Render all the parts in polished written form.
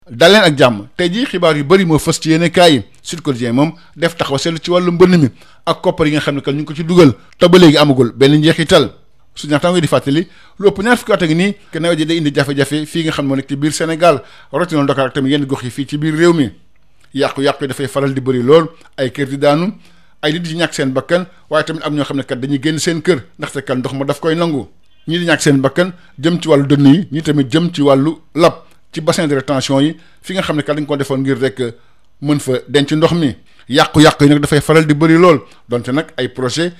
daleen ak jàmm tey jii xibaar yu bëri moo fës ci yéene kaay yi Sud Quotidien moom def taxaw seetlu ci wàllu mbënn mi ak koppar yi nga xam ne que ñu ngi ko ci dugal te ba léegi amagul benn njeexital su ñaxtaango di fàttali lu ëpp ñaar fukki at a ngi nii que nawet ji day indi jafe-jafe fii nga xam ne moo nekk ci biir Sénégal rawatina Dakar ak tamit yenn gox yi fii ci biir réew mi yàqu-yàqu yi dafay faral di bëri lool ay kër di daanu ay nit di ñàkk seen bakkan waaye tamit am ñoo xam ne kat dañuy génn seen kër ndaxte kan ndox ma daf koy nangu ñii di ñàkk seen bakkan jëm ci wàllu dënn yi ñii tamit jëm ci wàllu lab ci bassin de rétention yi fi nga xam ne kat dañ ko defoon ngir rek mën fa denc ndox mi yàqu-yàqu yi nag dafay faral di bëri lool donte nag ay projet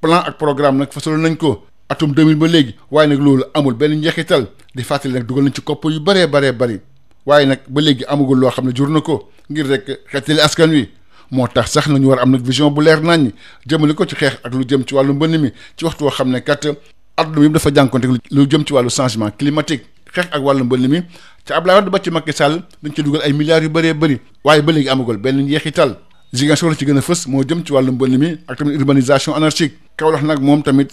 plan ak programme nag fasaloon nañ ko atum 2000 ba léegi waaye nag loolu amul benn njeexital di fàttali nag dugal nañ ci kopp yu bëree bëri waaye nag ba léegi amagul loo xam ne jur na ko ngir rek xeetali askan wi moo tax sax nañu war am nag vision bu leer naññi jëmale ko ci xeex ak lu jëm ci wàllu mbënn mi ci waxtu woo xam ne kat adduna bi dafa jànkonte lu jëm ci wàllu changement climatique xeex ak wàllu mbënn mi ci Abdoulaye Wade ba ci Macky Sall dañ ci dugal ay milliards yu bëree bëri waaye ba léegi amagul benn njeexital Ziguinchor la ci gën a fës moo jëm ci wàllu mbënn mi ak tamit urbanisation anarchique Kaolack nag moom tamit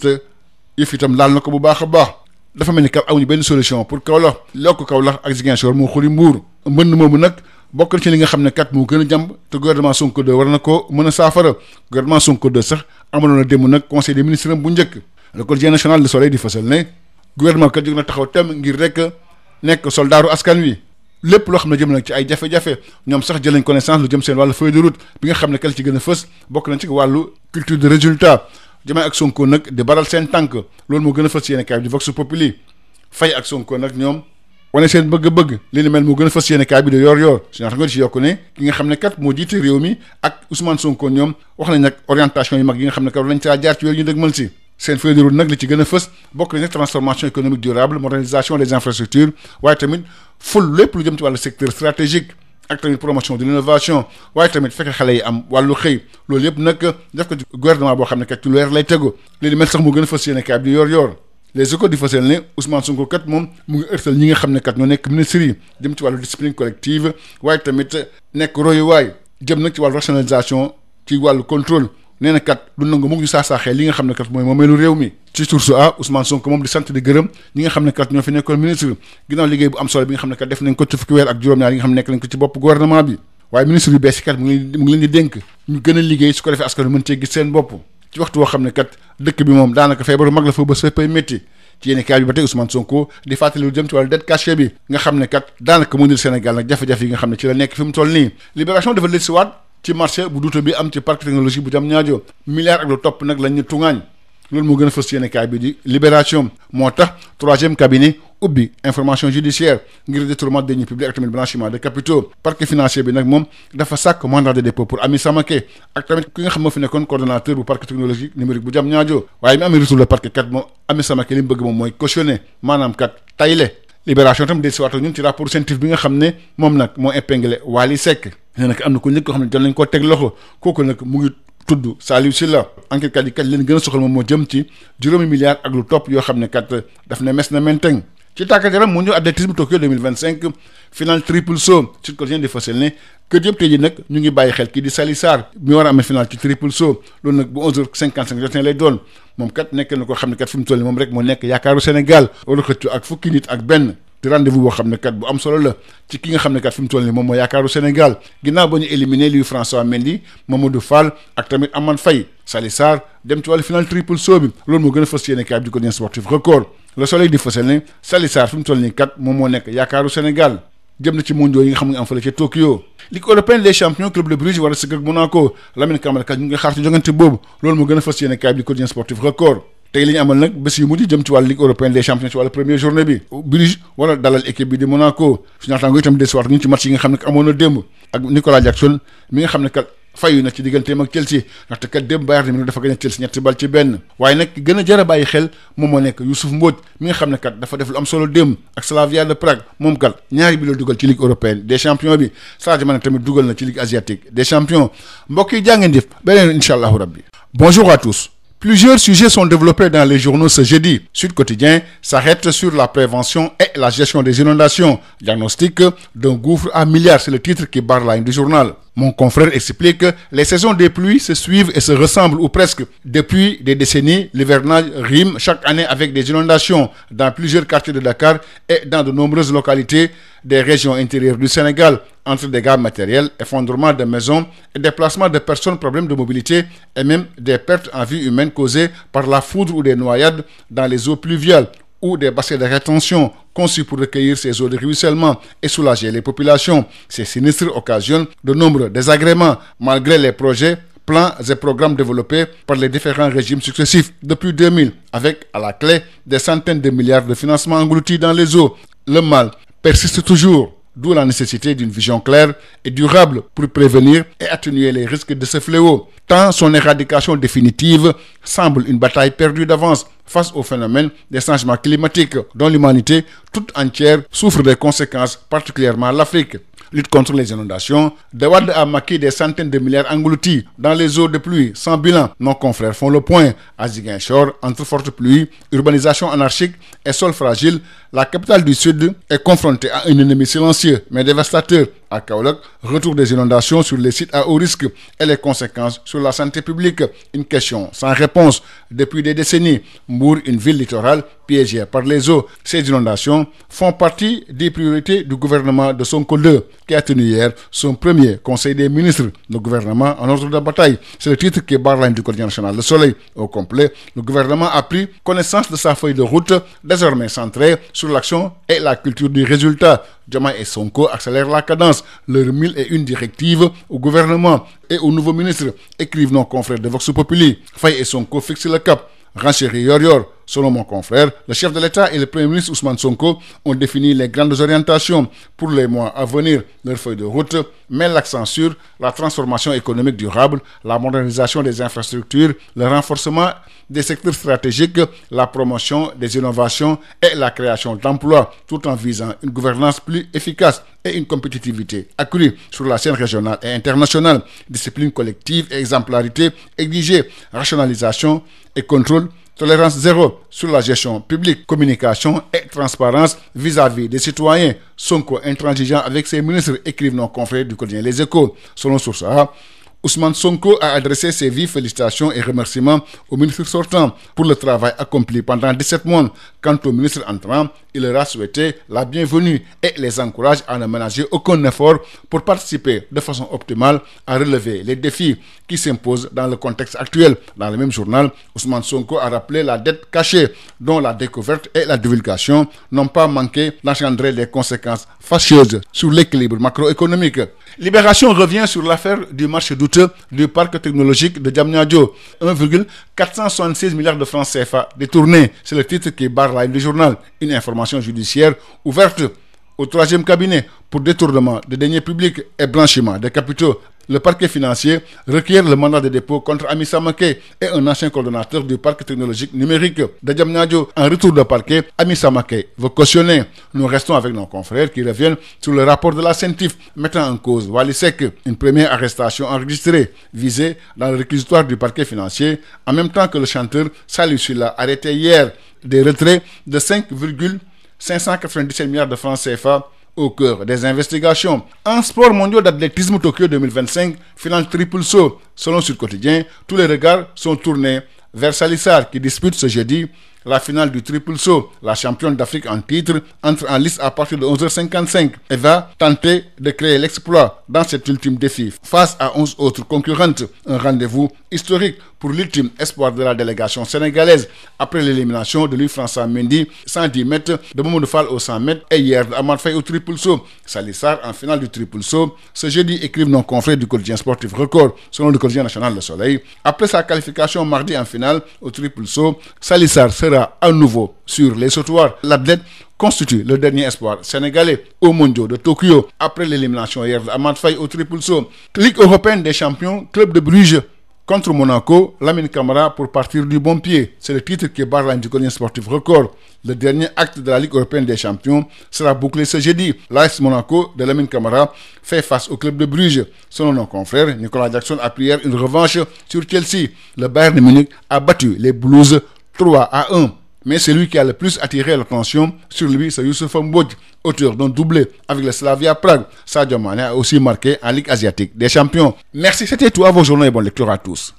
yëf itam laal na ko bu baax a baax dafa mel ni kaw amuñu benn solution pour Kaolack lokk Kaolack ak Ziguinchor moo xuri mbuur mbënn moomu nag bokk na ci li nga xam ne kat moo gën a jàmb te gouvernement Sonko 2 war na ko mën a saafara gouvernement Sonko 2 sax amaloon na démb nag conseil des ministres bu njëkk le quotidien national Le Soleil di fësal ne gouvernement kat jóg na taxaw tem ngir rek nekk soldaaru askan wi lépp loo xam ne jëm nag ci ay jafe-jafe ñoom sax jël nañ connaissance lu jëm seen wàllu feuille de route bi nga xam ne kat ci gën a fës bokk nañ ci wàllu culture de résultat Diomaye ak Sonko nag di baral seen tànk loolu moo gën a fës yéene kaay bi di Vox Populi Faye ak Sonko nag ñoom wane seen bëgg-bëgg li ni mel moo gën a fës yéene kaay bi di yor su ñaata nga di ci yokku ne ki nga xam ne kat moo jiite réew mi ak Ousmane Sonko ñoom wax nañ nag orientation yu mag yi nga xam ne kat lañ caa jaar ci weer ñu dëgmal si seen feuille de route nag li ci gën a fës bokk nañ transformation économique durable modernisation des infrastructures waaye tamit ful lépp lu jëm ci wàllu secteur stratégique ak tamit promotion de l'innovation waaye tamit fekke xale yi am wàllu xëy loolu yëpp nag def ko ci gouvernement boo xam ne kat ci lu leer lay tegu li ni mel sax moo gën a fës yéene kaay bi di yor les écoles di fasal ne Ousmane Sonko kat moom mu ngi ërtal ñi nga xam ne kat ñoo nekk ministres yi jëm ci wàllu discipline collective waaye tamit nekk royuwaay jëm nag ci wàllu rationalisation ci wàllu contrôle nee na kat du nangu mu ngi ñu saaxee li nga xam ne kat mooy moomeelu réew mi ci source a Ousmane Sonko moom di sant di gërëm ñi nga xam ne kat ñoo fi nekkoon ministre ginnaaw liggéey bu am solo bi nga xam ne kat def nañ ko ci fukki weer ak juróom-ñaar yi nga xam ne nekk nañ ko ci bopp gouvernement bi waaye ministre yu bees yi kat mu ngi leen di dénk ñu gën a liggéey su ko defee askan wi mën cee gis seen bopp ci waxtu woo xam ne kat dëkk bi moom daanaka feebaru mag la fa bës féppay métti ci yéeni kaay bi ba tey Ousmane Sonko di fàttali lu jëm ci wàllu dette cachée bi nga xam ne kat daanaka mu ndil Sénégal nag jafe-jafe yi nga xam ne ci la nekk fi mu toll nii libération dafa leen si waat ci marché bu duuta bi am ci parc technologie bu jam ñaajo milliards ak lu topp nag lañ ñu tungaañ loolu moo gën a fës yéene kaay bi di libération moo tax troisième cabinet ubbi information judiciaire ngir détournement de deniers publics ak tamit blanchiment de capitaux parquet financier bi nag moom dafa sàkk mandat de dépôt pour Ami Samaké ak tamit ki nga xam moo fi nekkoon coordonnateur bu parquet technologique numérique bu jam ñaajo waaye mi amee retour le parquet kat moom Ami Samaké li mu bëgg moom mooy cautionné maanaam kat tayle libération tam del si waat ñun ci rapport scientifique bi nga xam ne moom nag moo épinglé Wally Seck nee nag am na ko njëkk koo xam ne jot nañ koo teg loxo kooku nag mu ngi tudd Saliou Sylla enquête kat yi kat leen gën a soxal moom moo jëm ci juróomi milliards ak lu topp yoo xam ne kat daf ne mes na menteng ci tàggat yaram mu ñëw athlétisme Tokyo 2025 final triple saut Sud Quotidien di fasal ne kër yëpp tey ji nag ñu ngi bàyyi xel kii di Sali Sarr mi war a amee final ci triple saut loolu nag bu 11h55 jotee lay doon moom kat nekk na ko xam ne kat fi mu toll nii moom rek moo nekk yaakaaru Sénégal war a xëccu ak fukki nit ak benn di rendez-vous boo xam ne kat bu am solo la ci ki nga xam ne kat fi mu toll nii moom moo yaakaaru Sénégal ginnaaw ba ñu éliminé Louis François Mendy Mamadou Fall ak tamit Amane Faye Sali Sarr dem ci wàllu final triple saut bi loolu moo gën a fës yéene kaay bi di quotidien sportif record Le Soleil di fësal ne Sali Sarr fi mu toll nii kat moom moo nekk yaakaaru Sénégal jëm na ci mondiaux yi nga xam nga am fële ca Tokyo Ligue européenne des champions club de Bruges war a sëgg ak Monaco Lamine Camara kat ñu ngi xaar ci jogante boobu loolu moo gën a fës yéene kaay bi di quotidien sportif record tey li ñu amal nag bés yu mujj jëm ci wàllu Ligue européenne des champions ci wàllu première journée bi Bruges wala dalal équipe bi di Monaco su ñaataango itam desuwaat ñu ci match yi nga xam ne amoon na démb ak Nicolas Jackson mi nga xam ne kat fayu na ci digganteem ak Chelsea ndaxte kat démb Bayern Munich dafa gagné Chelsea 3-1 waaye nag gën a jar a bàyyi xel moom moo nekk Youssouf Mbodj mi nga xam ne kat dafa def lu am solo démb ak Slavia de Prague moom kat ñaari bi la dugal ci Ligue européenne des champions bi Sadio Mané tamit dugal na ci Ligue asiatique des champions mbokk yi jàngeen jëf beneen incha allahu rabbi. Bonjour à tous. Plusieurs sujets sont développés dans les journaux ce jeudi. Sud Quotidien s'arrête sur la prévention et la gestion des inondations. Diagnostic d'un gouffre à milliards, c'est le titre qui barre la ligne du journal. Mon confrère explique les saisons des pluies se suivent et se ressemblent ou presque. Depuis des décennies, l'hivernage rime chaque année avec des inondations dans plusieurs quartiers de Dakar et dans de nombreuses localités des régions intérieures du Sénégal, entre dégâts matériels, effondrement de maisons et déplacement de personnes, problèmes de mobilité et même des pertes en vie humaine causées par la foudre ou des noyades dans les eaux pluviales ou des bassins de rétention conçus pour recueillir ces eaux de ruissellement et soulager les populations. Ces sinistres occasionnent de nombreux désagréments malgré les projets, plans et programmes développés par les différents régimes successifs depuis 2000, avec à la clé des centaines de milliards de financements engloutis dans les eaux. Le mal persiste toujours, d'où la nécessité d'une vision claire et durable pour prévenir et atténuer les risques de ce fléau. Tant son éradication définitive semble une bataille perdue d'avance face au phénomène des changements climatiques dont l'humanité toute entière souffre des conséquences, particulièrement l'Afrique. Lutte contre les inondations, de Wade a maquillé des centaines de milliards engloutis dans les eaux de pluie sans bilan. Nos confrères font le point. À Ziguinchor, entre fortes pluies, urbanisation anarchique et sol fragile, la capitale du Sud est confrontée à un ennemi silencieux mais dévastateur. À Kaolack, retour des inondations sur les sites à haut risque et les conséquences sur la santé publique. Une question sans réponse depuis des décennies. Mbour, une ville littorale piégée par les eaux. Ces inondations font partie des priorités du gouvernement de Sonko II, qui a tenu hier son premier conseil des ministres. Le gouvernement en ordre de bataille. C'est le titre qui barre la ligne du quotidien national Le Soleil. Au complet, le gouvernement a pris connaissance de sa feuille de route, désormais centrée sur l'action et la culture du résultat. Diomaye et Sonko accélèrent la cadence. Leurs 1001 directives au gouvernement et aux nouveaux ministres, écrivent nos confrères de Vox Populi. Faye et Sonko fixent le cap. Renchéri yor. Selon mon confrère, le chef de l'État et le Premier ministre Ousmane Sonko ont défini les grandes orientations pour les mois à venir. Leur feuille de route met l'accent sur la transformation économique durable, la modernisation des infrastructures, le renforcement des secteurs stratégiques, la promotion des innovations et la création d'emplois, tout en visant une gouvernance plus efficace et une compétitivité accrue sur la scène régionale et internationale. Discipline collective et exemplarité exigée, rationalisation et contrôle, tolérance zéro sur la gestion publique, communication et transparence vis-à-vis des citoyens. Sonko intransigeant avec ses ministres, écrivent nos confrères du quotidien Les Échos. Selon Source A, Ousmane Sonko a adressé ses vives félicitations et remerciements au ministre sortant pour le travail accompli pendant 17 mois. Quant au ministre entrant, il leur a souhaité la bienvenue et les encourage à ne ménager aucun effort pour participer de façon optimale à relever les défis qui s'imposent dans le contexte actuel. Dans le même journal, Ousmane Sonko a rappelé la dette cachée dont la découverte et la divulgation n'ont pas manqué d'engendrer des conséquences fâcheuses sur l'équilibre macroéconomique. Libération revient sur l'affaire du marché douteux du parc technologique de Diamniadio. 1,476 milliards de francs CFA détournés. C'est le titre qui barre la ligne du journal. Une information judiciaire ouverte au 3e cabinet pour détournement de deniers publics et blanchiment de capitaux. Le parquet financier requiert le mandat de dépôt contre Ami Samake et un ancien coordonnateur du parc technologique numérique de Diamniadio. En retour de parquet, Ami Samake veut cautionner. Nous restons avec nos confrères qui reviennent sur le rapport de la CENTIF mettant en cause Wally Seck. Une première arrestation enregistrée visée dans le réquisitoire du parquet financier en même temps que le chanteur Salou Sylla arrêté hier. Des retraits de 5,597 milliards de francs CFA au cœur des investigations. En sport mondial d'athlétisme Tokyo 2025, finale triple saut. Selon Sud Quotidien, tous les regards sont tournés vers Salissar qui dispute ce jeudi la finale du triple saut. La championne d'Afrique en titre entre en lice à partir de 11h55 et va tenter de créer l'exploit dans cet ultime défi face à 11 autres concurrentes. Un rendez-vous historique pour l'ultime espoir de la délégation sénégalaise après l'élimination de Louis-François Mendy 110 mètres, de Mamadou Fall au 100 mètres et hier d'Amad Faye au triple saut. Salissar en finale du triple saut. Ce jeudi, écrivent nos confrères du quotidien sportif Record. Selon le quotidien national Le Soleil, après sa qualification mardi en finale au triple saut, Salissar sera à nouveau sur les sautoirs. L'athlète constitue le dernier espoir sénégalais aux mondiaux de Tokyo après l'élimination hier d'Amad Faye au triple saut. Ligue européenne des champions, club de Bruges contre Monaco, Lamine Camara pour partir du bon pied. C'est le titre qui barre la ligne du quotidien sportif Record. Le dernier acte de la Ligue européenne des champions sera bouclé ce jeudi. L'AS Monaco de Lamine Camara fait face au club de Bruges. Selon nos confrères, Nicolas Jackson a pris hier une revanche sur Chelsea. Le Bayern de Munich a battu les Blues 3-1. Mais celui qui a le plus attiré l'attention sur lui, c'est Youssouf Mbodj, auteur d'un doublé avec le Slavia Prague. Sadio Mané a aussi marqué en Ligue asiatique des champions. Merci, c'était tout. À vos journaux et bonne lecture à tous.